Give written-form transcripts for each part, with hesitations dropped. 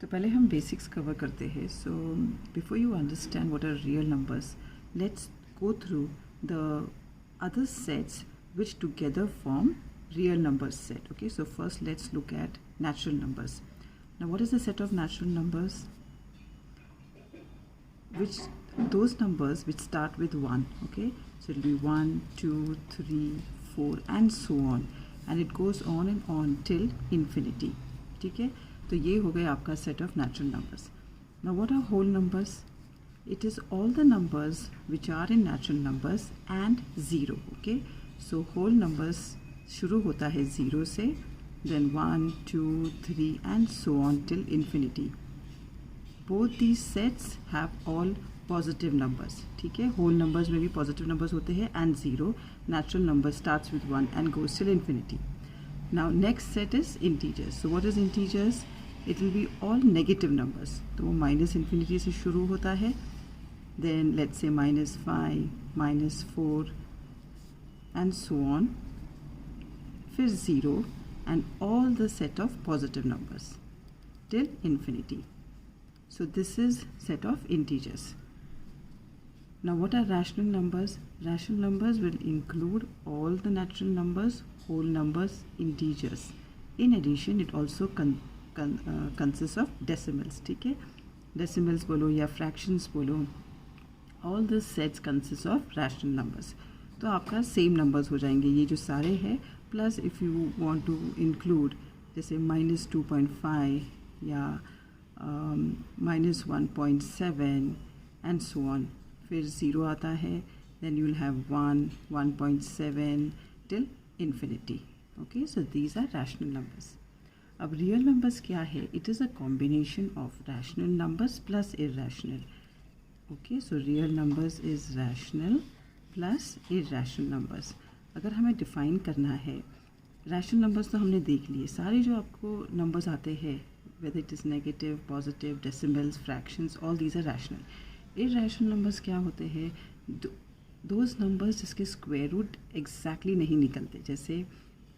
तो पहले हम बेसिक्स कवर करते हैं. So before you understand what are real numbers, let's go through the other sets which together form real numbers set. Okay, so first let's look at natural numbers. Now what is the set of natural numbers? Which those numbers which start with 1. Okay, so it will be 1, 2, 3, 4 and so on, and it goes on and on till infinity. ठीक है, तो ये हो गए आपका set of natural numbers. Now what are whole numbers? It is all the numbers which are in natural numbers and 0. Okay, so whole numbers शुरू होता है 0 से, then 1, 2, 3 and so on till infinity. Both these sets have all positive numbers. ठीक है, whole numbers में भी positive numbers होते हैं and 0. Natural number starts with 1 and goes till infinity. Now next set is integers. So what is integers? It will be all negative numbers. तो वो minus infinity से शुरू होता है, then let's say -5, -4 and so on, फिर 0 and all the set of positive numbers till infinity. So this is set of integers. Now what are rational numbers? Rational numbers will include all the natural numbers, whole numbers, integers. In addition, it also consists of decimals. ठीक है, decimals बोलो या fractions बोलो, all the sets consist of rational numbers. तो आपका same numbers हो जाएंगे ये जो सारे हैं, plus if you want to include जैसे -2.5 या -1.7 एंड सो ऑन, फिर 0 आता है, then you will have 1, 1.7 till infinity. Okay, so these are rational numbers. अब रियल नंबर्स क्या है? It is a combination of rational numbers plus irrational. Okay, so real numbers is rational plus irrational numbers. अगर हमें define करना है, rational numbers तो हमने देख लिए, सारे जो आपको नंबर्स आते हैं whether it is negative, positive, decimals, fractions, all these are rational. Irrational numbers क्या होते हैं? दोज नंबर्स जिसके स्क्वायर रूट एग्जैक्टली नहीं निकलते. जैसे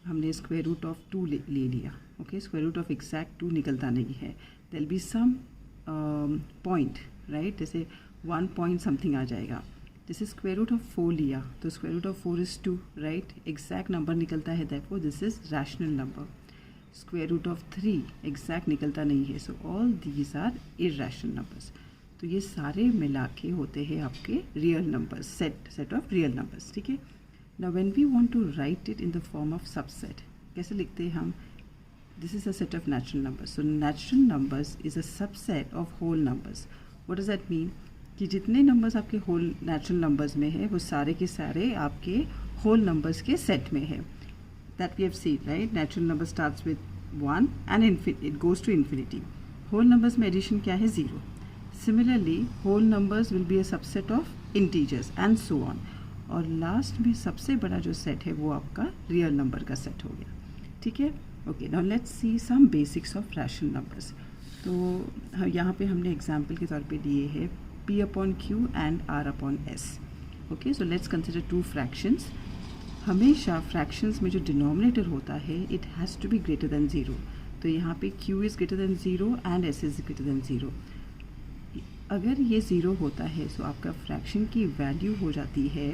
हमने स्क्वायर रूट ऑफ 2 ले लिया. Okay, square root of exact 2 निकलता नहीं है. There will be some point, right, जैसे 1 पॉइंट समथिंग आ जाएगा. जैसे स्क्वायर रूट ऑफ 4 लिया तो square root of 4 is 2, right, exact number निकलता है, therefore this is rational number. Square root of 3 exact निकलता नहीं है, so all these are irrational numbers. तो ये सारे मिला के होते हैं आपके real numbers, set of real numbers. ठीक है, now when we want to write it in the form of subset, कैसे लिखते हैं हम? This is a set of natural numbers. So natural numbers is a subset of whole numbers. What does that mean? कि जितने numbers आपके whole natural numbers में है वो सारे के सारे आपके होल नंबर्स के सेट में है. That we have seen, right. Natural number starts with 1 and it goes to infinity. Whole numbers में एडिशन क्या है? 0. Similarly whole numbers will be a subset of integers and so on. और last में सबसे बड़ा जो सेट है वो आपका रियल नंबर का सेट हो गया. ठीक है, okay. Now let's see some basics of rational numbers. तो यहाँ पे हमने एग्जाम्पल के तौर पे लिए है P upon Q and R upon S. Okay, so let's consider 2 fractions. हमेशा fractions में जो denominator होता है it has to be greater than 0. तो यहाँ पे Q is greater than 0 and S is greater than 0. अगर ये 0 होता है तो आपका fraction की value हो जाती है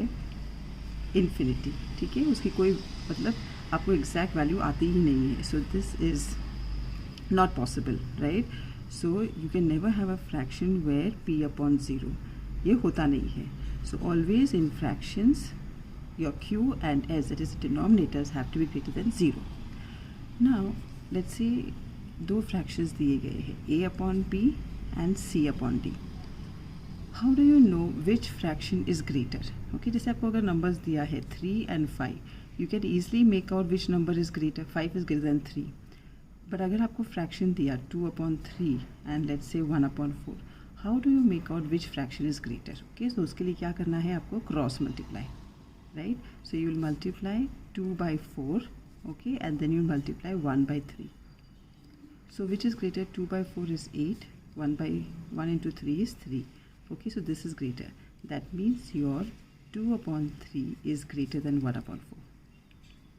infinity. ठीक है, उसकी कोई मतलब आपको exact value आती ही नहीं है. So this is not possible, right? So you can never have a fraction where P upon 0. ये होता नहीं है. So always in fractions your Q and S, that is denominators, have to be greater than 0. Now let's say 2 fractions दिए गए हैं, A upon P and C upon D. How do you know which fraction is greater? Okay, जैसे आपको अगर numbers दिया है 3 and 5, you can easily make out which number is greater. 5 is greater than 3. But अगर आपको fraction दिया 2/3 and let's say 1/4, how do you make out which fraction is greater? Okay, so उसके लिए क्या करना है आपको? Cross multiply, right. So you will multiply 2/4, okay, and then you multiply 1/3. So which is greater? 2/4 is 8, 1 into 3 is 3. Okay, so this is greater. That means your 2/3 is greater than 1/4.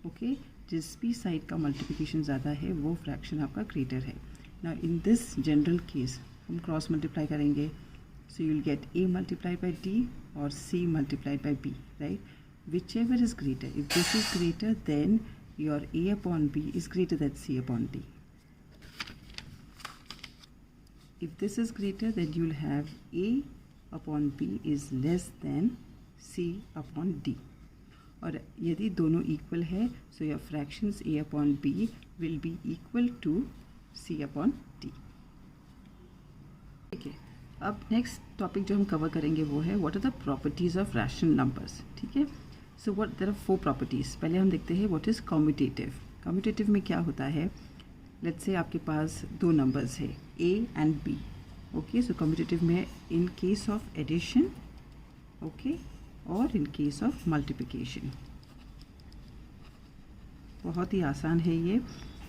Okay, जिस भी side का multiplication ज़्यादा है वो fraction आपका greater है. Now in this general case हम cross multiply करेंगे, so you'll get a multiplied by d or c multiplied by b, right? Whichever is greater. If this is greater, then your a upon b is greater than c upon d. If this is greater, then you'll have a upon b is less than c upon d. और यदि दोनों equal है, so your fractions a upon b will be equal to c upon d. ठीक है, अब next topic जो हम cover करेंगे वो है what are the properties of rational numbers. ठीक है, so what there are 4 properties. पहले हम देखते हैं व्हाट इज़ कम्यूटेटिव. कम्यूटेटिव में क्या होता है, लेट्स से आपके पास 2 नंबर्स है a and b. Okay, so commutative में in case of addition, okay, और इन केस ऑफ मल्टीप्लिकेशन. बहुत ही आसान है ये.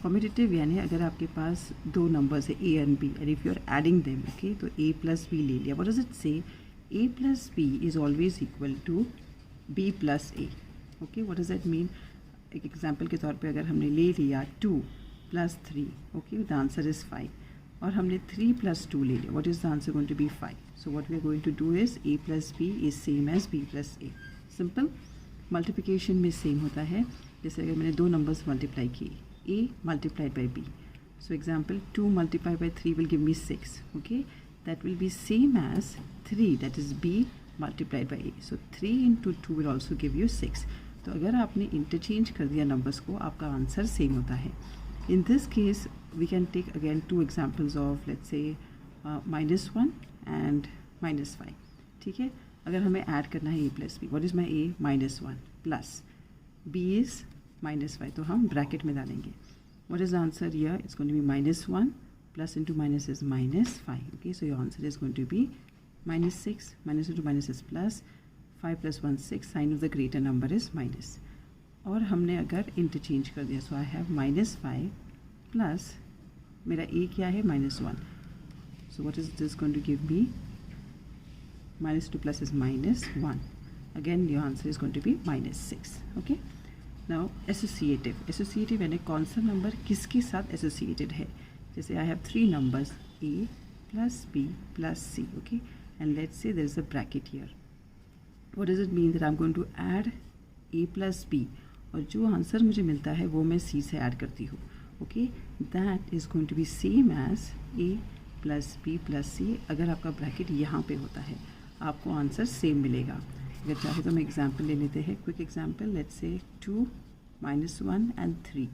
कम्यूटेटिव यानी अगर आपके पास 2 नंबर्स है a and b and if you are adding them, okay, तो a प्लस b ले लिया. What does it say, a plus b is always equal to b plus a. Okay, what does that mean. एक example के तौर पे अगर हमने ले लिया 2 plus 3, okay, the answer is 5. और हमने 3 प्लस 2 ले लिया, what is the answer going to be 5. So what we are going to do is a plus b is same as b plus a. Simple. Multiplication में same होता है. जैसे अगर मैंने 2 नंबर्स मल्टीप्लाई किए, a multiplied by b. So example 2 multiplied by 3 will give me 6. Okay, that will be same as 3, that is b multiplied by a. So 3 into 2 will also give you 6. तो अगर आपने interchange कर दिया numbers को, आपका answer same होता है. In this case we can take again 2 examples of let's say -1 and -5. ठीक है, अगर हमें ऐड करना है a plus b, what is my a, -1 plus b is -5, तो हम ब्रैकेट में डालेंगे. What is the answer here, it's going to be -1 plus into minus is -5. Okay, so your answer is going to be -6. Minus into minus is plus. 5 + 1 6. Sign of the greater number is minus. और हमने अगर interchange कर दिया, so I have -5 plus मेरा a क्या है, -1. So what is this going to give me, -2 plus is -1. Again your answer is going to be -6. Okay, now associative यानी कौन सा नंबर किसके साथ एसोसिएटेड है. जैसे I have 3 numbers a plus b plus c. Okay, and let's say there is a bracket here. What does it mean, that I am going to add a plus b, और जो answer मुझे मिलता है वो मैं c से add करती हूँ. Okay, that is going to be same as a plus b plus c. अगर आपका ब्रैकेट यहाँ पे होता है, आपको आंसर सेम मिलेगा. अगर चाहे तो हम एग्जाम्पल ले लेते हैं, quick example. Let's say 2 -1 and 3.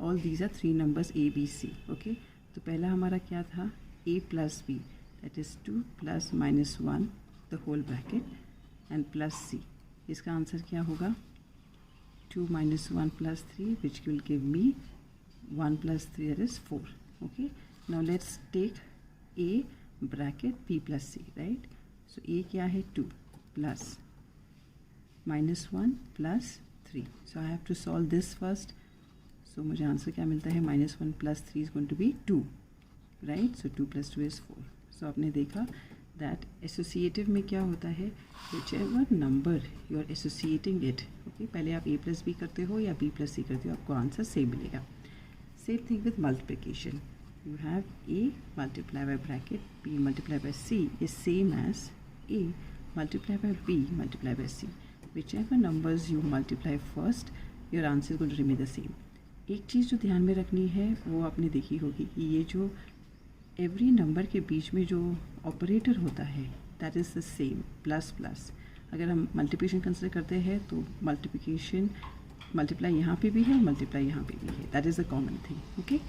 All these are 3 numbers a b c. Okay, तो पहला हमारा क्या था, a plus b, that is 2 plus -1 the whole bracket and plus c. इसका आंसर क्या होगा, 2 - 1 plus 3 which will give me 1 plus 3 that is 4. Okay, now let's take a bracket b plus c, right. So a क्या है, 2 plus -1 plus 3. So I have to solve this first. So मुझे answer क्या मिलता है, -1 plus 3 is going to be 2, right. So 2 + 2 is 4. So आपने देखा that associative में क्या होता है, whichever number you are associating it. Okay, पहले आप a प्लस b करते हो या b प्लस c करते हो, आपको आंसर सेम मिलेगा. Same thing with multiplication. You have a multiply by bracket b multiply by c is same as a multiply by b multiply by c. Whichever numbers you multiply first, your answer is going to remain the same. एक चीज़ जो ध्यान में रखनी है वो आपने देखी होगी कि ये जो एवरी नंबर के बीच में जो ऑपरेटर होता है that is the same, plus plus. अगर हम मल्टीप्लिकेशन कंसिडर करते हैं तो मल्टीप्लाई यहाँ पे भी है, मल्टीप्लाई यहाँ पे भी है. That is the common thing. Okay,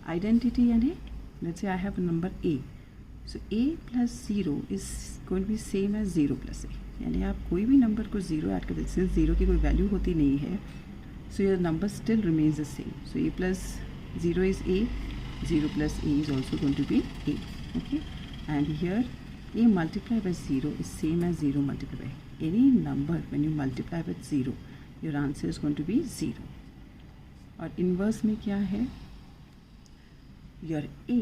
identity यानी let's say I have a number a. सो a plus 0 is going to be same as 0 plus a. यानी आप कोई भी नंबर को 0 ऐड कर देते, सिंस 0 की कोई वैल्यू होती नहीं है, so your number still remains the same. So a plus 0 is a, 0 plus a is also going to be a. Okay, and here a multiply by 0 is same as 0 multiply by any number. When you multiply with 0, your answer is going to be 0. और inverse में क्या है, your a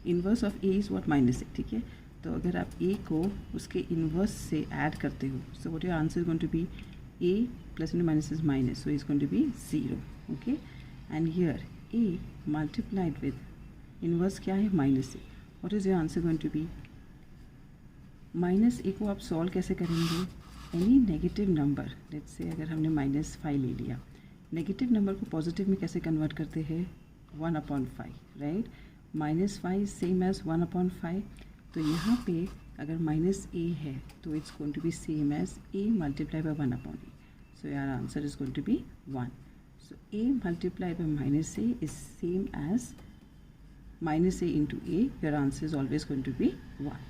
inverse of a is what, -a. ठीक है, तो अगर आप a को उसके इन्वर्स से ऐड करते हो, so what your answer is going to be a plus into minus is minus, so is going to be 0. Okay, and here a multiplied with inverse क्या है? Minus A. What is your answer going to be? Minus A को आप solve कैसे करेंगे? Any negative number, let's say अगर हमने -5 ले लिया, नेगेटिव नंबर को पॉजिटिव में कैसे कन्वर्ट करते हैं? 1/5, राइट? -5 same as 1/5. तो यहाँ पे अगर -a है तो it's going to be same as a multiply by 1/a. So your answer is going to be 1. So a multiply by -a is same as -a into a. Your answer is always going to be 1.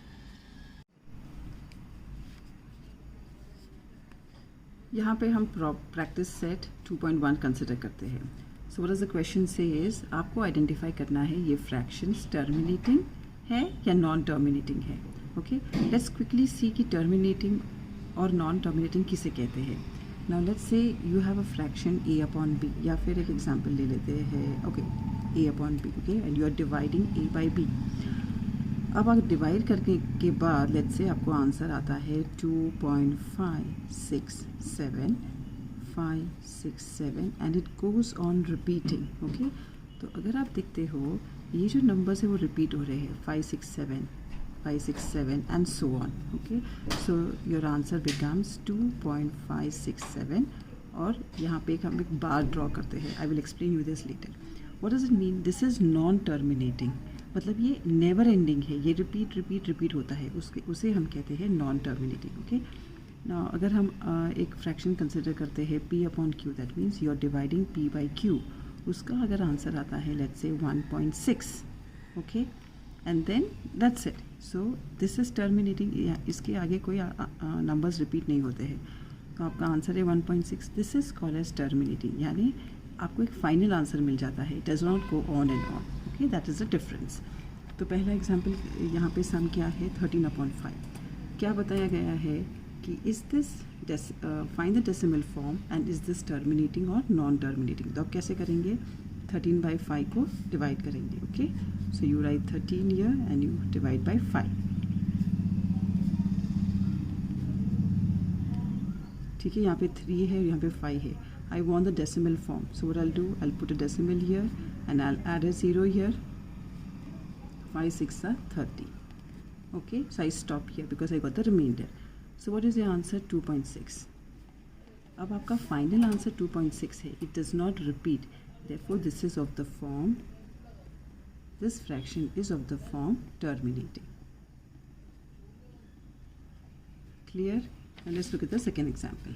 यहाँ पे हम practice set 2.1 consider करते हैं. So what is the question says, आपको identify करना है ये fractions terminating है या नॉन टर्मिनेटिंग है. ओके, लेट्स क्विकली सी कि टर्मिनेटिंग और नॉन टर्मिनेटिंग किसे कहते हैं. Now let's say you have a fraction a upon b, या फिर एक एग्जांपल ले लेते हैं. Okay, a upon b, okay, and you are dividing a by b. अब आप डिवाइड करने के बाद लेट्स से आपको आंसर आता है 2.567 and it goes on repeating. Okay, तो अगर आप देखते हो ये जो नंबर्स है वो रिपीट हो रहे हैं 567 and so on. Okay, so your answer becomes 2.567 और यहाँ पे हम एक बार ड्रॉ करते हैं. I will explain you this later. What does it mean? This is non terminating, मतलब ये नेवर एंडिंग है, ये रिपीट होता है, उसे हम कहते हैं नॉन टर्मिनेटिंग. ओके, ना अगर हम एक फ्रैक्शन कंसिडर करते हैं p upon q, that means you are dividing p by q. उसका अगर आंसर आता है let's say 1.6. Okay, and then that's it. So this is terminating. इसके आगे कोई नंबर्स रिपीट नहीं होते हैं, तो आपका आंसर है 1.6. This is called as terminating, यानी आपको एक फाइनल आंसर मिल जाता है. It does not go on and on. Okay, that is the difference. तो पहला एग्जाम्पल यहाँ पे सम क्या है? 13/5. क्या बताया गया है कि is this find the decimal form and is this terminating और नॉन टर्मिनेटिंग. तो आप कैसे करेंगे? 13/5 को डिवाइड करेंगे. Okay, so you right 13 here and you divide by 5. ठीक है, यहाँ पे 3 है, यहाँ पे 5 है. I want the decimal form, so what I'll do, I'll put a decimal here and I'll add a 0 here. 5 6 are 30. Okay, so I stop here because I got the remainder. So what is your answer? 2.6. अब आपका final answer 2.6 है. It does not repeat. Therefore, this is of the form. This fraction is of the form terminating. Clear? And let's look at the second example.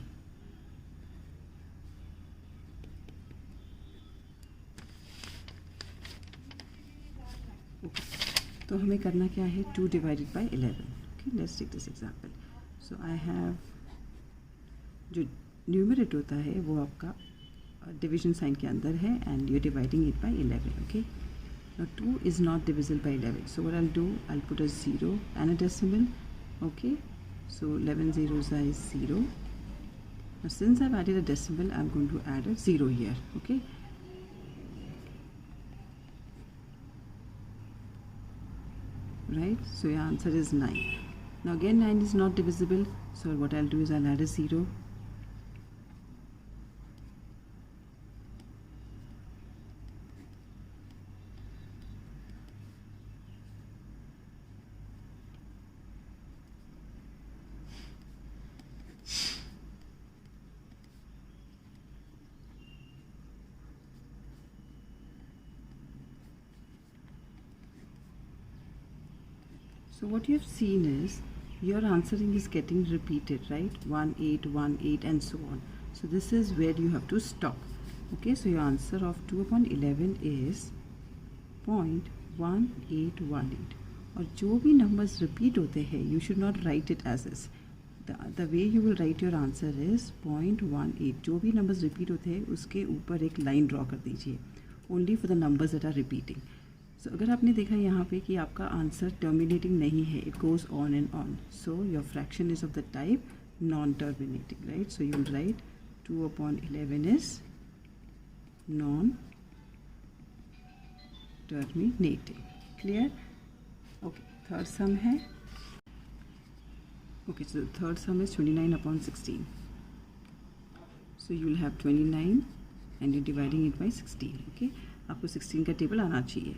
तो हमें करना क्या है? 2 divided by 11. Okay, let's take this example. So I have, जो numerator होता है वो आपका डिवीजन साइन के अंदर है and you dividing it by 11. Okay, now 2 is not divisible by 11. So what I will do, I will put a 0 and a decimal. Okay, so 11 zeros is 0. Now since I've added a decimal, I'm going to add a 0 here. Okay, right, so your answer is 9. Now again 9 is not divisible, so what I'll do is I'll add a 0. So what you have seen is your answering is getting repeated, right? 1 8 1 8 and so on. So this is where you have to stop. Okay, so your answer of 2/11 is 0.1818. और जो भी numbers repeat होते हैं, you should not write it as is. The way you will write your answer is 0.18. जो भी numbers repeat होते हैं उसके ऊपर एक line draw कर दीजिए, only for the numbers that are repeating. So अगर आपने देखा यहाँ पे कि आपका आंसर टर्मिनेटिंग नहीं है, it goes on and on, so your fraction is of the type non-terminating, right? So you will write 2/11 is non-terminating. Clear? Okay, third sum है. Okay, so the third sum is 29/16. So you will have 29 and you're dividing it by 16. Okay, आपको 16 का table आना चाहिए.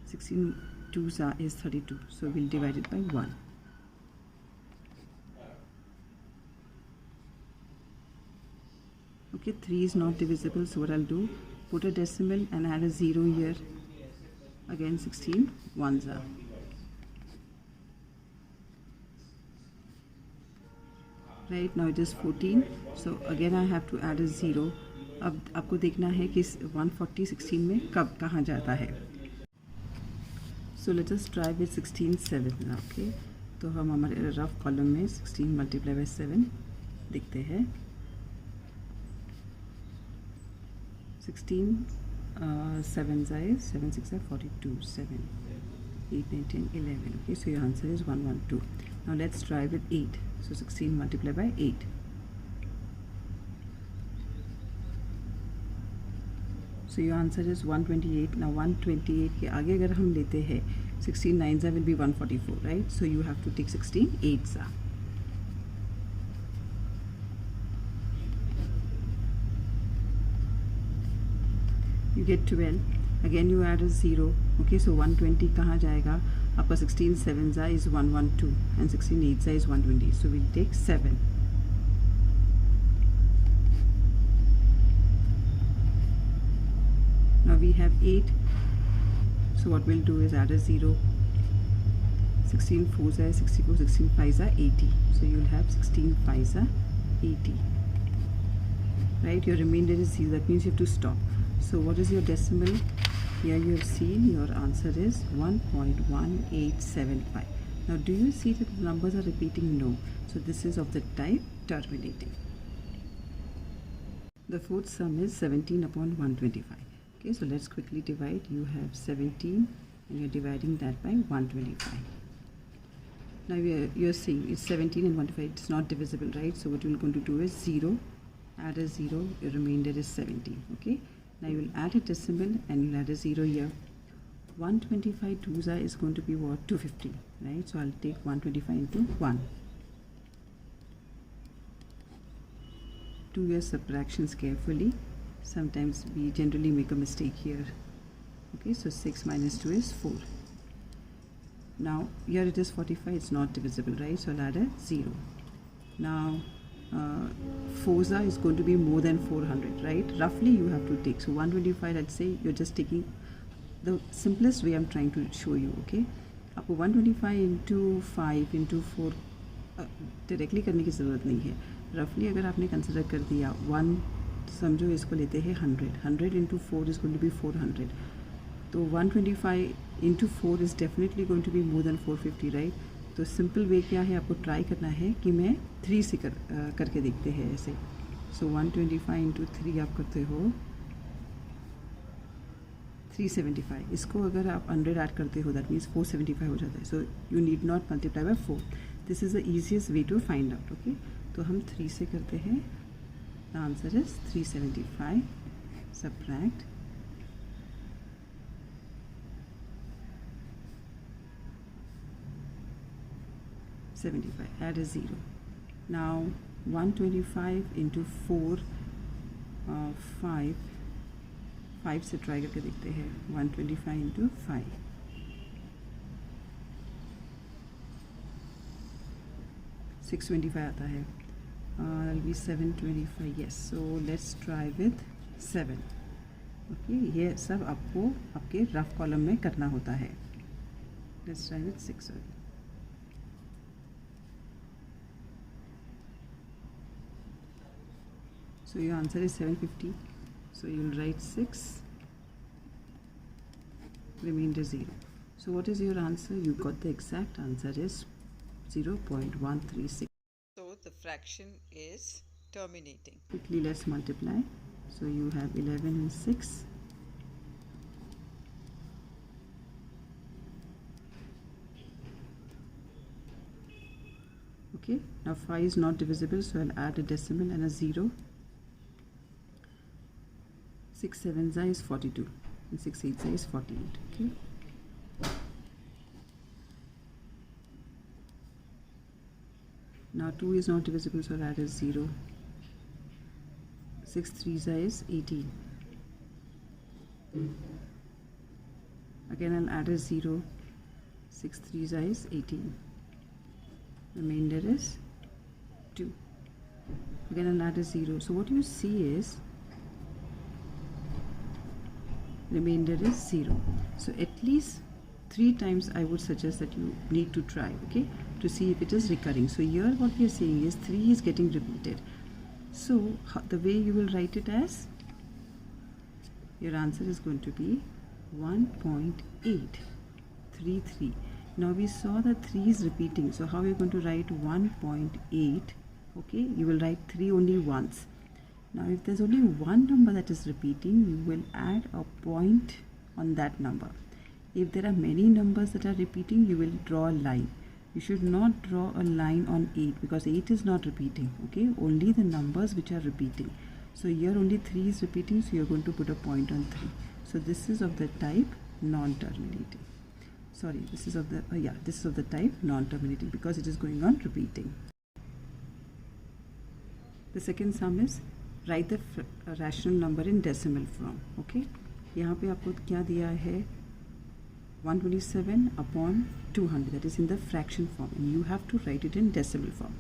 16 2s is 32, so we'll divide it by 1. Okay, 3 is not divisible, so what I'll do, put a decimal and add a 0 here. Again 16 1s are. Right, now it is 14, so again I have to add a 0. अब आपको देखना है कि 140 16 में कब कहाँ जाता है. So let us try with 16 7. Okay, तो हम हमारे रफ कॉलम में 16 मल्टीप्लाई बाई 7 देखते हैं. 16 7s is 7 6 are 42, 7 8 9 10 11. Okay, so your answer is 112. Now let's try with 8. So 16 multiplied by 8. So your answer is 128. Now 128 के आगे अगर हम लेते हैं 16 9s will be 144, right? So you have to take 16 8s. You get 12. Again you add a 0. Okay, so 120 कहाँ जाएगा? आपका 16 7s is 112 and 16 8s is 120. So we'll take 7. Now we have 8. So what we'll do is add a 0. 16 4s are 64, 16 5s are 80. So you'll have 16 5s are 80. Right, your remainder is 0. That means you have to stop. So what is your decimal? Here you have seen your answer is 1.1875. Now do you see that the numbers are repeating? No. So this is of the type terminating. The fourth sum is 17 upon 125. Okay, so let's quickly divide. You have 17 and you're dividing that by 125. Now you're seeing it's 17 and 125. It's not divisible, right? So what you're going to do is 0. Add a 0. Your remainder is 17. Okay. Now you will add a decimal and you'll add a 0 here. 125 2s is going to be what? 250, right? So I'll take 125 into 1. Do your subtractions carefully. Sometimes we generally make a mistake here. Okay, so 6 minus 2 is 4. Now here it is 45, it's not divisible, right? So I'll add a 0. Now FOSA is going to be more than 400, right? Roughly you have to take. So 125, let's say you're just taking the simplest way I'm trying to show you, okay? आपको 125 into 5 into 4 directly करने की ज़रूरत नहीं है. रफली अगर आपने consider कर दिया 1, समझो इसको लेते हैं 100 into 4 is going to be 400. तो 125 into 4 is definitely going to be more than 450, right? तो सिंपल वे क्या है, आपको ट्राई करना है कि मैं 3 से करके देखते हैं ऐसे. सो 125 into 3 आप करते हो 375. इसको अगर आप 100 ऐड करते हो दैट मीन्स 475 हो जाता है. So you need not multiply by 4. This is the easiest way to find out. Okay, तो हम 3 से करते हैं. The answer is 375. Subtract 75, add a 0. Now 125 into 4 5 से ट्राई करके देखते हैं. 125 into 5 625 आता है. It'll be 725. yes, so let's try with 7. okay, ये सब आपको आपके रफ कॉलम में करना होता है. let's try with 6. So your answer is 750. So you'll write 6, remainder 0. So what is your answer? You got the exact answer is 0.136. So the fraction is terminating. Quickly let's multiply. So you have 11 and 6. Okay, now 5 is not divisible, so I'll add a decimal and a 0. 6 7s is 42 and 6 8s is 48. Okay, now 2 is not divisible, so I'll add a 0. 6 3s is 18. Again I'll add a 0. 6 3s is 18. Remainder is 2. Again I'll add a 0. So what you see is remainder is 0. So at least 3 times I would suggest that you need to try, okay, to see if it is recurring. So here what we are saying is 3 is getting repeated. So the way you will write it as, your answer is going to be 1.833. Now we saw that 3 is repeating, so how are you going to write 1.8? Okay, you will write 3 only once. Now if there's only one number that is repeating, you will add a point on that number. If there are many numbers that are repeating, you will draw a line. You should not draw a line on 8 because 8 is not repeating, okay, only the numbers which are repeating. So here only 3 is repeating, so you're going to put a point on 3. So this is of the type non-terminating. Sorry, this is of the this is of the type non-terminating because it is going on repeating. The second sum is write the rational number in decimal form. Okay, यहाँ पे आपको क्या दिया है, 127 upon 200, that is in the fraction form, and you have to write it in decimal form.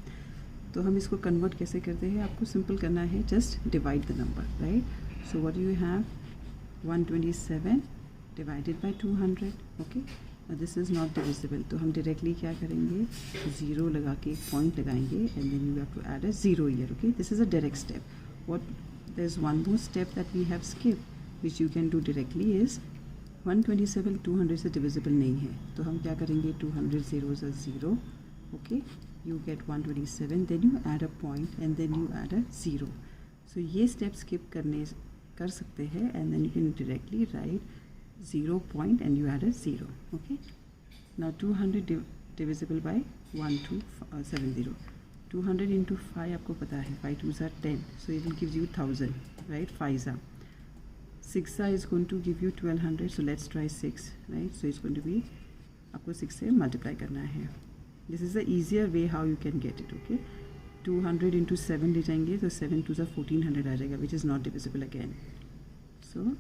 तो हम इसको convert कैसे करते हैं, आपको simple करना है, just divide the number, right? So what do you have, 127 divided by 200. Okay, now this is not divisible, तो हम directly क्या करेंगे, 0 लगा के एक point लगाएंगे, and then you have to add a 0 here. Okay, this is a direct step. There's one more step that we have skipped, which you can do directly, is 127 200 से divisible नहीं है, तो हम क्या करेंगे, 200 zeros are 0. Okay, you get 127, then you add a point and then you add a 0. So ये step skip कर सकते हैं, and then you can directly write 0 point and you add a 0. Okay, now 200 divisible by 1270. 200 into 5 आपको पता है, 5 2s are 10, so it will give you 1000, right? 5s are 6 is going to give you 1200, so let's try 6, right? So it's going to be, आपको 6 से multiply करना है. This is the easier way how you can get it. Okay, 200 into 7 ले जाएंगे, तो 7 2s are 1400 आ जाएगा, which is not divisible again. So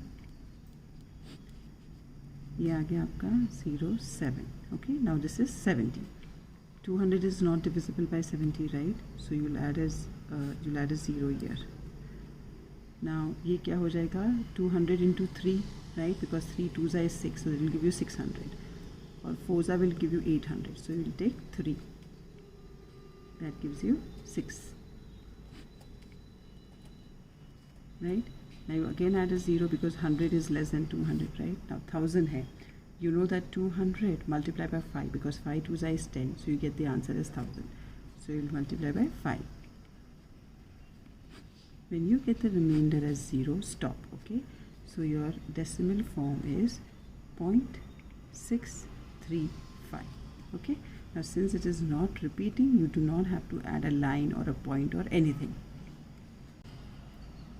ये आ गया आपका 07. Okay, now this is 70. 200 is not divisible by 70, right? So you'll add a 0 here. Now ये क्या हो जाएगा, 200 into 3, right? Because 3 2s are 6, so it will give you 600. Or 4s will give you 800. So you will take 3. That gives you 6. Right? Now you again add a 0 because 100 is less than 200, right? Now 1000 है. You know that 200 multiply by 5 because 5 2s is 10. So you get the answer as 1000. So you will multiply by 5. When you get the remainder as 0, stop. Okay, so your decimal form is 0.635. Okay, now since it is not repeating, you do not have to add a line or a point or anything.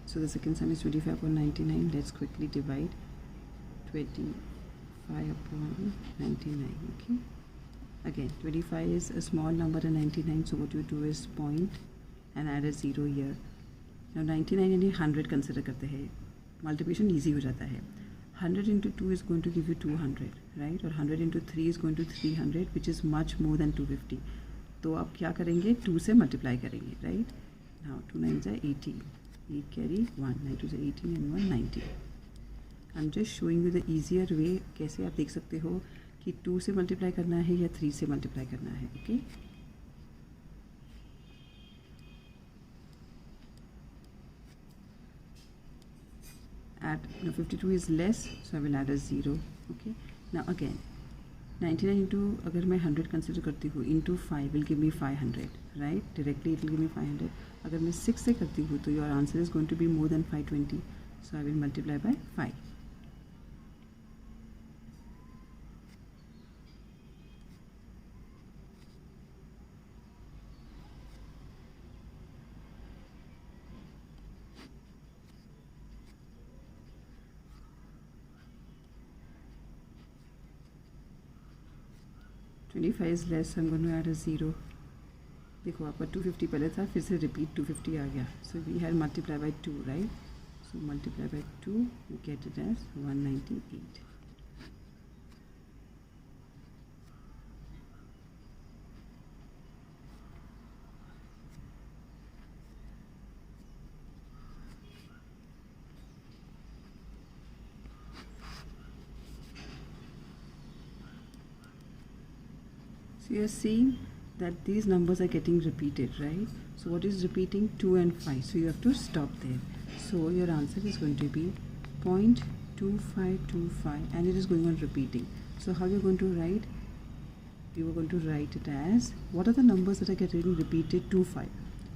So the second sum is 25 upon 99. Let's quickly divide 25 upon 99. Okay, again 25 is a small number and 99, so what you do is point and add a 0 here. Now 99 यानी 100 consider करते हैं, multiplication easy हो जाता है. 100 into 2 is going to give you 200, right? और 100 into 3 is going to 300, which is much more than 250. तो आप क्या करेंगे, 2 से मल्टीप्लाई करेंगे, right? Now 2 9s are 18, 8 carry 1, 9 2s are 18 and 1 19. I'm just showing you the easier way, कैसे आप देख सकते हो कि 2 से मल्टीप्लाई करना है या 3 से मल्टीप्लाई करना है. Okay, add, no, 52 is less, so I will add a 0. Okay, now again 99 into, अगर मैं 100 कंसिडर करती हूँ, into 5 will give me 500, right? Directly it will give me 500. अगर मैं 6 से करती हूँ, तो your answer is going to be more than 520, so I will multiply by 5. $25 is less, so I'm going to add a 0. देखो आपका 250 पहले था, फिर से repeat 250 आ गया. So we had multiply by 2, right? So multiply by 2, you get it as 198. So you are seeing that these numbers are getting repeated, right? So what is repeating? 2 and 5. So you have to stop there. So your answer is going to be 0.2525, and it is going on repeating. So how you're going to write? You are going to write it as, what are the numbers that are getting repeated? 2, 5.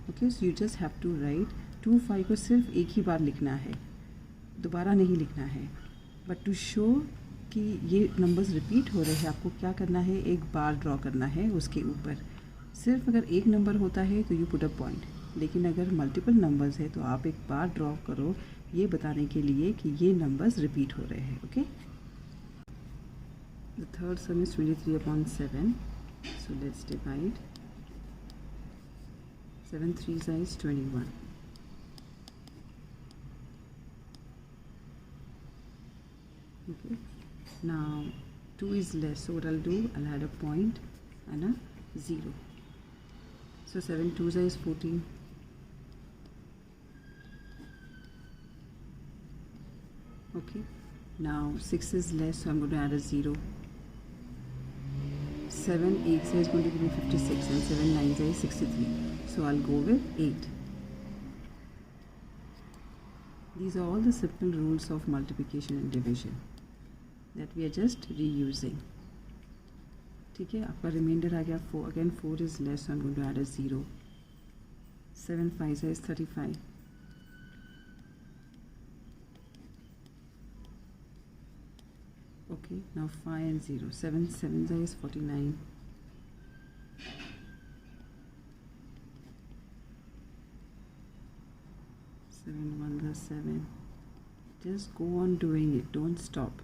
Okay, so you just have to write 2, 5 को सिर्फ एक ही बार लिखना है, दोबारा नहीं लिखना है. But to show कि ये नंबर्स रिपीट हो रहे हैं, आपको क्या करना है? एक बार ड्रॉ करना है उसके ऊपर. सिर्फ अगर एक नंबर होता है तो यू पुट अ पॉइंट, लेकिन अगर मल्टीपल नंबर्स है तो आप एक बार ड्रॉ करो, ये बताने के लिए कि ये नंबर्स रिपीट हो रहे हैं. Okay, the third some is 23/7. So let's divide. 7 3s is 21. Okay, now 2 is less, so what I'll do, I'll add a point and a 0. So 7 2s is 14. Okay, now 6 is less, so I'm going to add a 0. 7 8 is going to give me 56, and 7 9 is 63. So I'll go with 8. These are all the simple rules of multiplication and division that we are just reusing. ठीक है, आपका reminder आ गया 4. Again 4 is less, so I'm going to add a 0. 7 5 is 35. Okay, now 5 and 0. 7 7 is 49. 7 1 is 7. Just go on doing it, don't stop.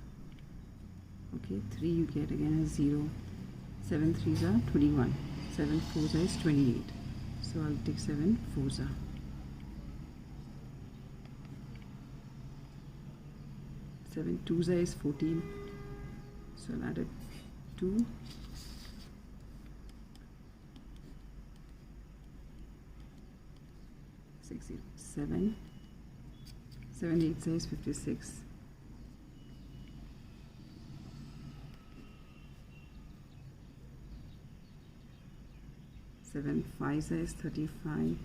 Okay, 3 you get again as 0. 7 3s are 21. 7 4s is 28. So I'll take 7 4s are. 7 2s is 14. So I'll add a 2. 6 0 7. 7 8 is 56. 7 5 is 35.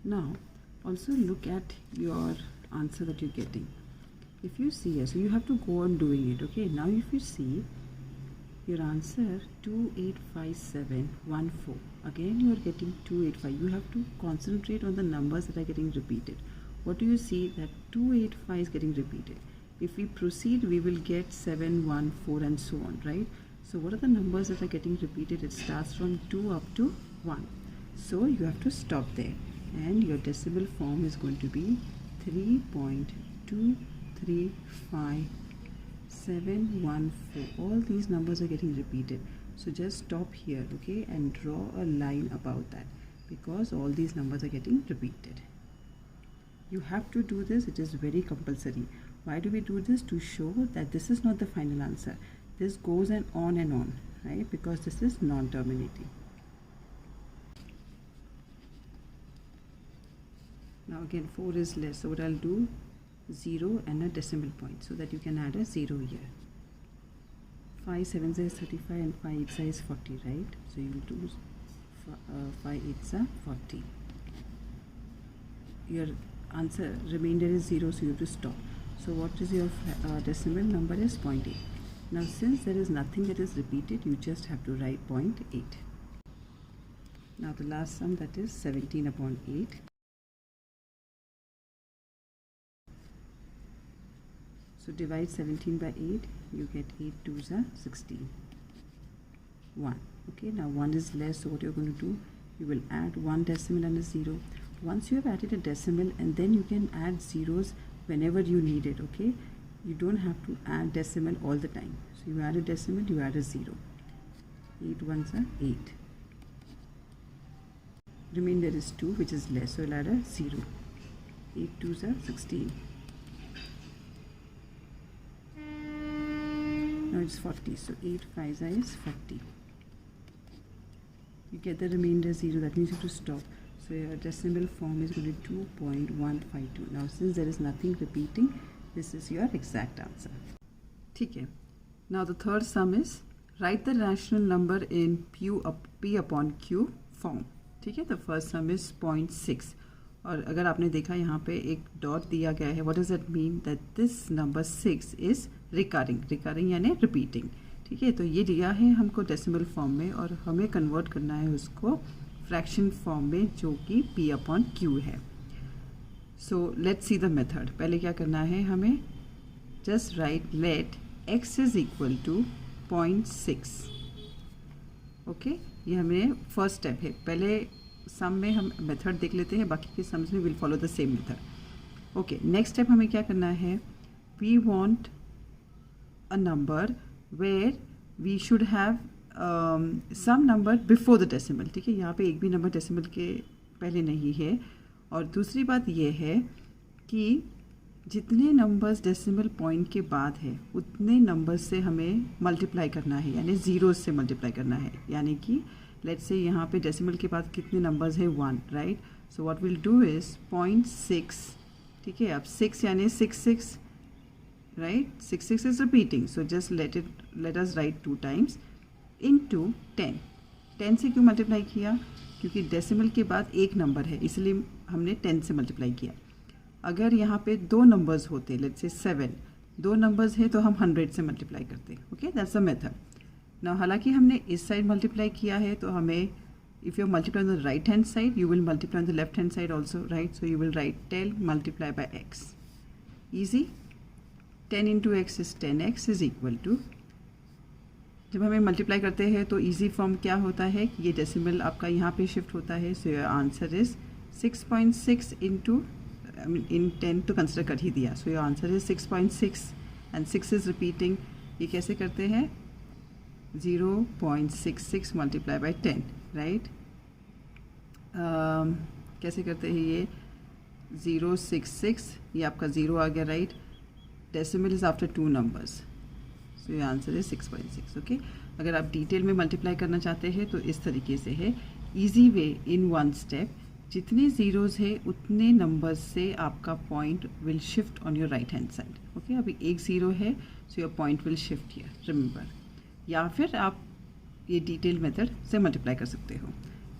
Now also look at your answer that you're getting. If you see, so you have to go on doing it. Okay, now if you see your answer 285714, again you are getting 285. You have to concentrate on the numbers that are getting repeated. What do you see? That 285 is getting repeated. If we proceed, we will get 7 1 4 and so on, right? So what are the numbers that are getting repeated? It starts from 2 up to 1. So you have to stop there, and your decimal form is going to be 3.235714. All these numbers are getting repeated. So just stop here, okay, and draw a line about that, because all these numbers are getting repeated. You have to do this. It is very compulsory. Why do we do this? To show that this is not the final answer. This goes on and on, right? Because this is non-terminating. Now again 4 is less, so what I'll do, 0 and a decimal point, so that you can add a 0 here. 5 7 is 35 and 5 8 is 40, right? So you'll do 5 8 is 40. Your answer remainder is 0, so you have to stop. So what is your decimal number is 0.8. Now since there is nothing that is repeated, you just have to write 0.8. Now the last sum, that is 17/8. So divide 17 by 8, you get 8 2s are 16. 1. Okay, now 1 is less, so what you're going to do, you will add 1 decimal and a 0. Once you have added a decimal, and then you can add zeros whenever you need it, okay? You don't have to add decimal all the time. So you add a decimal, you add a 0. 8 1s are 8. Remainder is 2, which is less, so I'll add a 0. 8 2s are 16. Now it's 40, so 8 5s is 40. You get the remainder 0, that means you have to stop. So your decimal form is going to be 2.152. Now since there is nothing repeating, this is your exact answer. ठीक है. Now the third sum is write the rational number in P upon Q form. ठीक है, तो first some is 0.6 और अगर आपने देखा यहाँ पे एक डॉट दिया गया है, what does it mean that this number 6 is recurring यानी रिपीटिंग. ठीक है, तो ये दिया है हमको डेसिमल फॉर्म में और हमें कन्वर्ट करना है उसको फ्रैक्शन फॉर्म में जो कि P अपॉन Q है. So let's see the method. पहले क्या करना है हमें, just write let x is equal to 0.6. Okay, ये हमें फर्स्ट स्टेप है. पहले सम में हम मेथड देख लेते हैं, बाकी के सम्स में will follow the same method. Okay, next step हमें क्या करना है, we want a number where we should have some number before the decimal. ठीक है, यहाँ पे एक भी नंबर डेसिमल के पहले नहीं है. और दूसरी बात ये है कि जितने नंबर्स डेसिमल पॉइंट के बाद है उतने नंबर्स से हमें मल्टीप्लाई करना है, यानी ज़ीरोज़ से मल्टीप्लाई करना है. यानी कि लेट्स से यहाँ पे डेसिमल के बाद कितने नंबर्स है 1, right. So what will do is 0.6. ठीक है, अब 6 यानी 6 right. 6 is repeating, so just let us right 2 times into 10. 10 से क्यों मल्टीप्लाई किया, क्योंकि डेसिमल के बाद एक नंबर है इसलिए हमने 10 से मल्टीप्लाई किया. अगर यहाँ पे 2 नंबर्स होते, लेट्स से 7, 2 नंबर्स है तो हम 100 से मल्टीप्लाई करते. Okay, that's a method. ना हालांकि हमने इस साइड मल्टीप्लाई किया है तो हमें, if you multiply on the right hand side you will multiply on the left hand side also, right. So you will write 10 multiply by x. Easy. 10 into x is 10x is equal to, जब हमें multiply करते हैं तो easy form क्या होता है कि ये डेसिमल आपका यहाँ पे शिफ्ट होता है. So your answer is 6.6 into in 10 तो कंसिडर कर ही दिया. So your answer is 6.6 and 6 is repeating. ये कैसे करते हैं, 0.66 मल्टीप्लाई बाय 10, राइट. कैसे करते हैं ये, 066, ये आपका 0 आ गया, right. Decimal is after 2 numbers. So your answer is 6.6. Okay, अगर आप डिटेल में मल्टीप्लाई करना चाहते हैं तो इस तरीके से है, ईजी वे इन 1 स्टेप. जितने ज़ीरोज़ है उतने नंबर्स से आपका point will shift on your right hand side. Okay, अभी एक 0 है so your point will shift here, remember. या फिर आप ये डिटेल मेथड से मल्टीप्लाई कर सकते हो.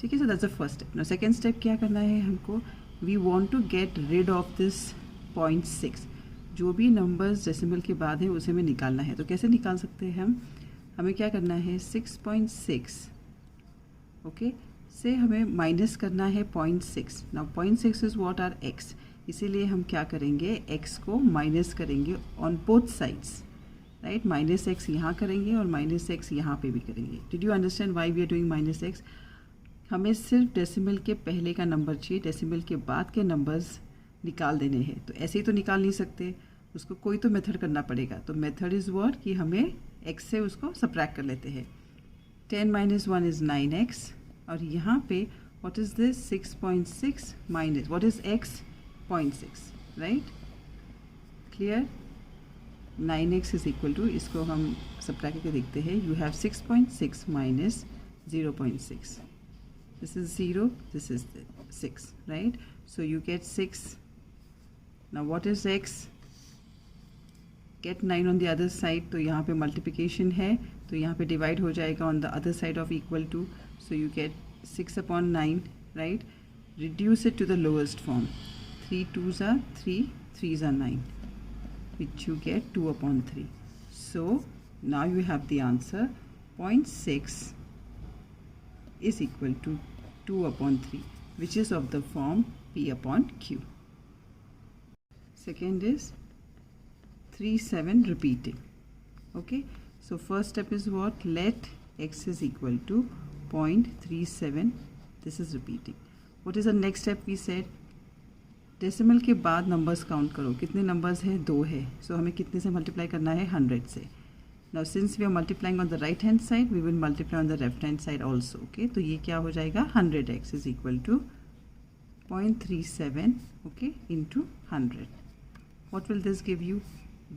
ठीक है, so that's the first step. Now second step क्या करना है हमको, we want to get rid of this 0.6. जो भी नंबर्स डेसिमल के बाद है उसे हमें निकालना है. तो कैसे निकाल सकते हैं हम, हमें क्या करना है, 6.6 ओके से हमें माइनस करना है 0.6. Now 0.6 is what are x, इसीलिए हम क्या करेंगे, x को माइनस करेंगे on both sides, right. Minus x यहाँ करेंगे और माइनस एक्स यहाँ पे भी करेंगे. Did you understand why we are doing minus x. हमें सिर्फ डेसिमल के पहले का नंबर चाहिए, डेसिमल के बाद के नंबर्स निकाल देने हैं. तो ऐसे ही तो निकाल नहीं सकते, उसको कोई तो मेथड करना पड़ेगा. तो मेथड इज़ व्हाट कि हमें x से उसको सब्ट्रैक्ट कर लेते हैं. 10 माइनस 1 इज़ 9x और यहाँ पे what is this, 6.6 minus what is x, 0.6, right. Clear. 9x is equal to, इसको हम सब्ट्रैक्ट करके देखते हैं. You have 6.6 minus 0.6. This is 0, this is 6, right. So you get 6. Now what is x, get 9 on the other side. तो यहाँ पे multiplication है तो यहाँ पे डिवाइड हो जाएगा on the other side of equal to. So you get 6 upon 9, right. Reduce it to the lowest form. 3 2s are 3, 3s are 9, which you get 2 upon 3. So now you have the answer, 0.6 is equal to 2 upon 3, which is of the form P upon Q. Second is 3 7 repeating. Okay, so first step is what, let x is equal to 0.37. this is repeating. What is the next step we said, decimal के बाद numbers count करो, कितने numbers है, 2 है. सो हमें कितने से multiply करना है, 100 से. Now since we are multiplying on the right hand side we will multiply on the left hand side also. Okay, तो ये क्या हो जाएगा, 100x is equal to 0.37 okay into 100. What will this give you,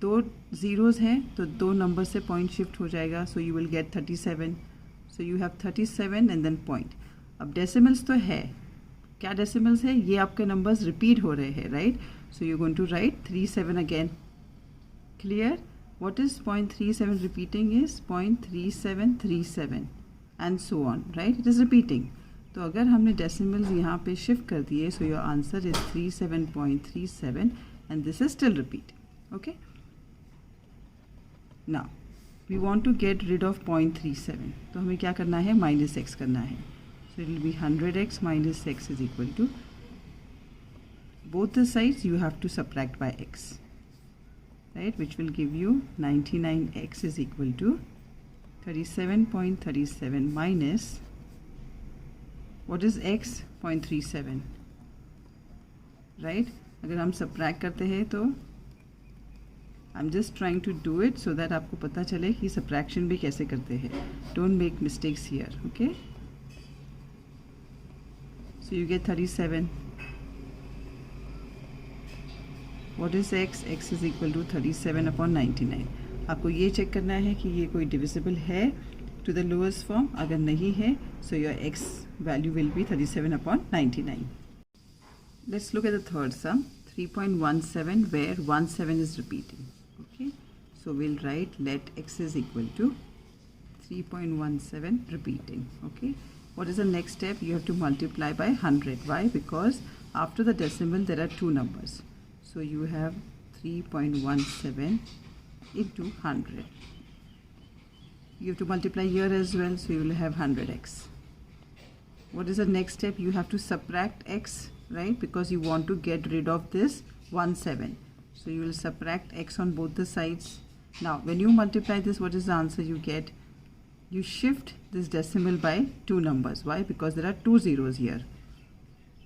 2 zeros हैं तो 2 number से point shift हो जाएगा. So you will get 37. So you have 37 and then point. अब डेसिमल्स तो है, क्या डेसिमल्स है, ये आपके नंबर्स रिपीट हो रहे हैं, right. So you going to write 37 again. Clear. what is 0.37 repeating is 0.3737 and so on, right? It is repeating. तो अगर हमने decimals यहाँ पे shift कर दिए, so your answer is 37.37 and this is still repeating. Okay. Now we want to get rid of 0.37. तो हमें क्या करना है? minus x करना है. So it will be 100x minus x is equal to, both the sides you have to subtract by x, right, which will give you 99x is equal to 37.37 minus, what is x? 0.37, right? अगर हम subtract करते हैं तो I'm just trying to do it so that आपको पता चले कि subtraction भी कैसे करते हैं. Don't make mistakes here, okay? So you get 37. What is x? X is equal to 37 upon 99. आपको ये चेक करना है कि ये कोई divisible है to the lowest form. अगर नहीं है, so your x value will be 37 upon 99. Let's look at the third sum. 3.17 where 17 is repeating. Okay, so we'll write let x is equal to 3.17 repeating. Okay, what is the next step? You have to multiply by 100. Why? Because after the decimal there are two numbers. So you have 3.17 into 100. You have to multiply here as well, so you will have 100x. What is the next step? You have to subtract x, right? Because you want to get rid of this 17. So you will subtract x on both the sides. Now when you multiply this, what is the answer you get? You shift this decimal by two numbers. Why? Because there are two zeros here.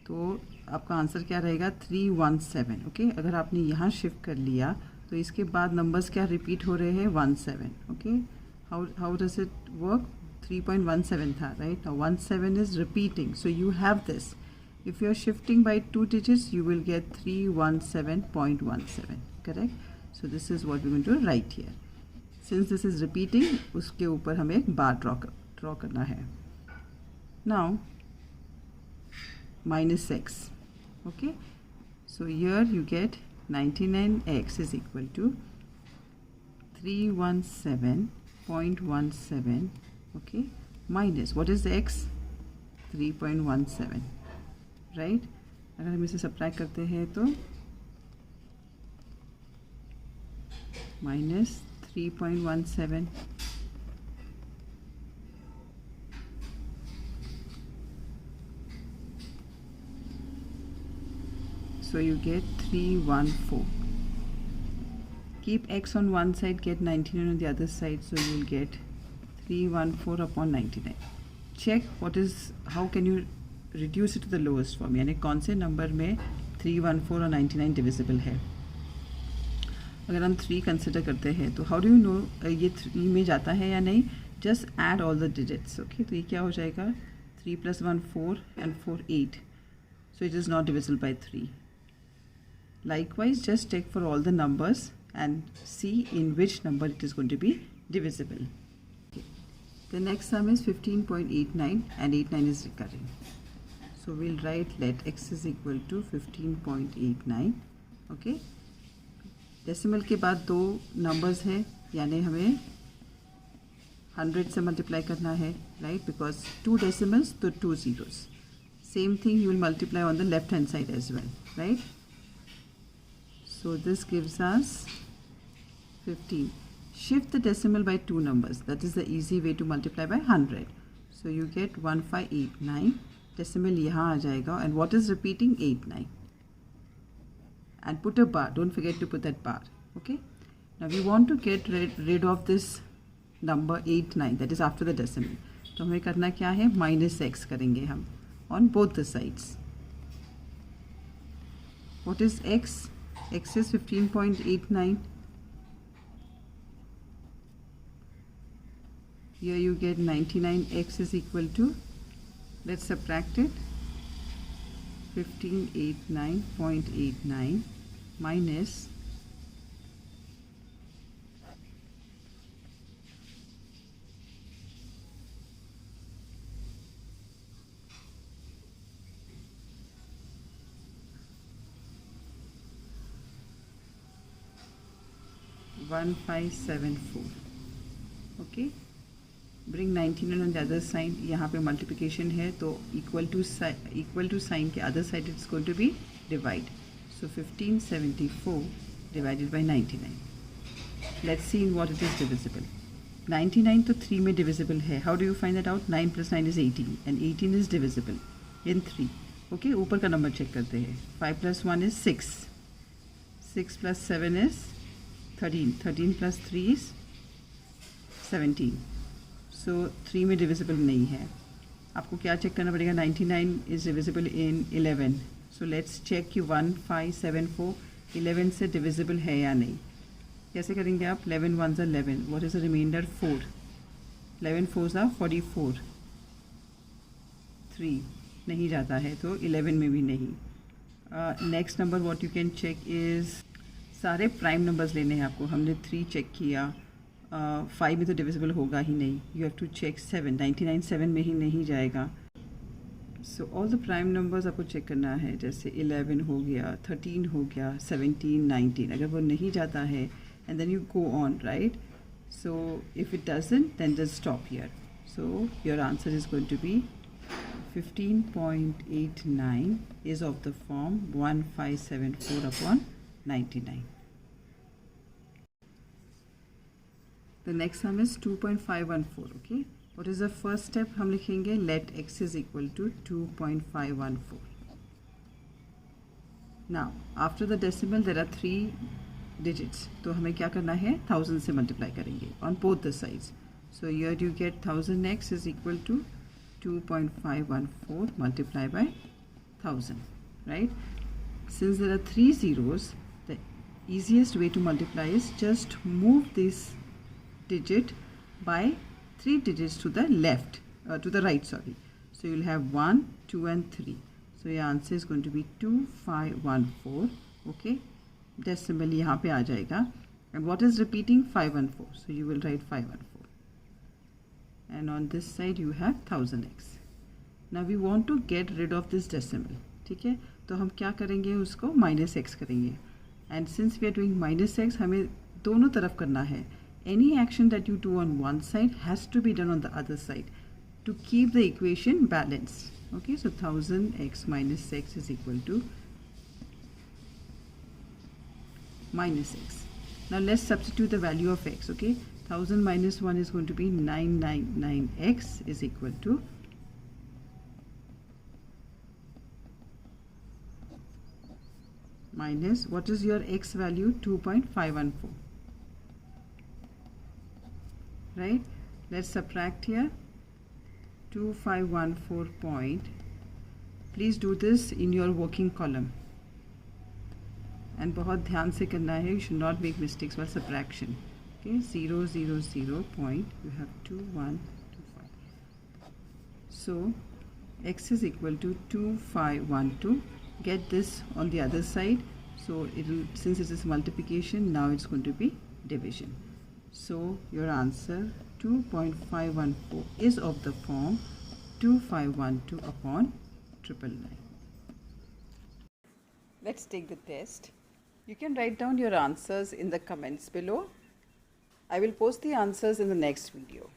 तो आपका answer क्या रहेगा? 317. Okay, अगर आपने यहाँ shift कर लिया तो इसके बाद नंबर्स क्या रिपीट हो रहे हैं? 17. Okay, how does it work? 3.17 था, right? Now 17 is repeating, so you have this. If you are shifting by two digits, you will get 317.17. Correct? So this is what we're going to write here. Since this is repeating, उसके ऊपर हमें एक बार draw करना है. Now minus x. Okay, so here you get 99x is equal to 317.17. Okay, minus what is x? 3.17, right? अगर हम इसे subtract करते हैं तो minus 3.17. So you get 314. Keep x on one side, get 99 on the other side, so you will get 314 upon 99. Check what is, how can you reduce it to the lowest form, यानी कौन से number में 314 और 99 divisible है. अगर हम 3 consider करते हैं तो हाउ डू यू नो ये 3 में जाता है या नहीं? Just add all the digits. Okay, तो ये क्या हो जाएगा? 3 + 1 4 and 4 8. So it is not divisible by 3. Likewise, just check for all the numbers and see in which number it is going to be divisible. Okay. The next sum is 15.89 and 89 is recurring. So we'll write let x is equal to 15.89. Okay. Decimal के बाद दो numbers हैं, यानी हमें 100 से multiply करना है, right? Because two decimals तो two zeros. Same thing you will multiply on the left hand side as well, right? So this gives us 15. Shift the decimal by two numbers. That is the easy way to multiply by 100. So you get 1589. Decimal यहाँ आ जाएगा. And what is repeating? 89. And put a bar. Don't forget to put that bar. Okay. Now we want to get rid of this number 89. That is after the decimal. तो हमें करना क्या है? Minus x करेंगे हम on both the sides. What is x? X is 15.89. Here you get 99x is equal to, let's subtract it, 1589.89 minus 1574. Okay, bring 99 on the other side. यहाँ पे multiplication है तो इक्वल टू साइन के other side it's going to be divide. सो 1574 divided by 99. Let's see in what it is divisible. 99 तो 3 में divisible है. How do you find that out? 9 + 9 is 18 and 18 is divisible in 3. Okay, ऊपर का number check करते हैं. 5 + 1 is 6. 6 + 7 is 13. 13 + 3 is 17. सो 3 में divisible नहीं है. आपको क्या चेक करना पड़ेगा? 99 is divisible in 11. So let's check कि 1574 11 से डिविजिबल है या नहीं. कैसे करेंगे आप? 11 1s are 11. What is the remainder? 4. 11 4s are 44. 3 नहीं जाता है तो 11 में भी नहीं. Next number what you can check is, सारे प्राइम नंबर्स लेने हैं आपको. हमने 3 चेक किया, 5 में तो डिविजिबल होगा ही नहीं. You have to check 7. 99 7 में ही नहीं जाएगा. So all the prime numbers आपको चेक करना है. जैसे 11 हो गया, 13 हो गया, 17 19. अगर वो नहीं जाता है and then you go on, right? So if it doesn't, then just stop here. So your answer is going to be 15.89 is of the form 1574 upon 99. The next sum is 2.514. Okay, what is the first step? हम लिखेंगे let x is equal to 2.514. Now after the decimal there are 3 digits. तो हमें क्या करना है? 1000 से multiply करेंगे on both the sides. So here you get 1000x is equal to 2.514 multiplied by 1000, right? Since there are 3 zeros, the easiest way to multiply is just move this digit by 3 digits to the left, to the right, sorry. So you'll have 1, 2 and 3. So your answer is going to be 2514. Okay, decimal यहाँ पे आ जाएगा. And what is repeating? 514. So you will write 514. And on this side you have 1000x. Now we want to get rid of this decimal. ठीक है, तो हम क्या करेंगे? उसको -x करेंगे. And since we are doing -x, हमें दोनों तरफ करना है. Any action that you do on one side has to be done on the other side to keep the equation balanced. Okay, so 1000x minus x is equal to -x. Now let's substitute the value of x. Okay, 1000 minus 1 is going to be 999x is equal to minus, what is your x value? 2.514. Right, let's subtract here 2514 point. Please do this in your working column and बहुत ध्यान से करना है. You should not make mistakes while subtraction. Okay, 0 0 0 point, you have 2125. So x is equal to 2512. Get this on the other side. So it will, since it is multiplication, now it's going to be division. So your answer 2.514 is of the form 2512 upon 999. Let's take the test. You can write down your answers in the comments below. I will post the answers in the next video.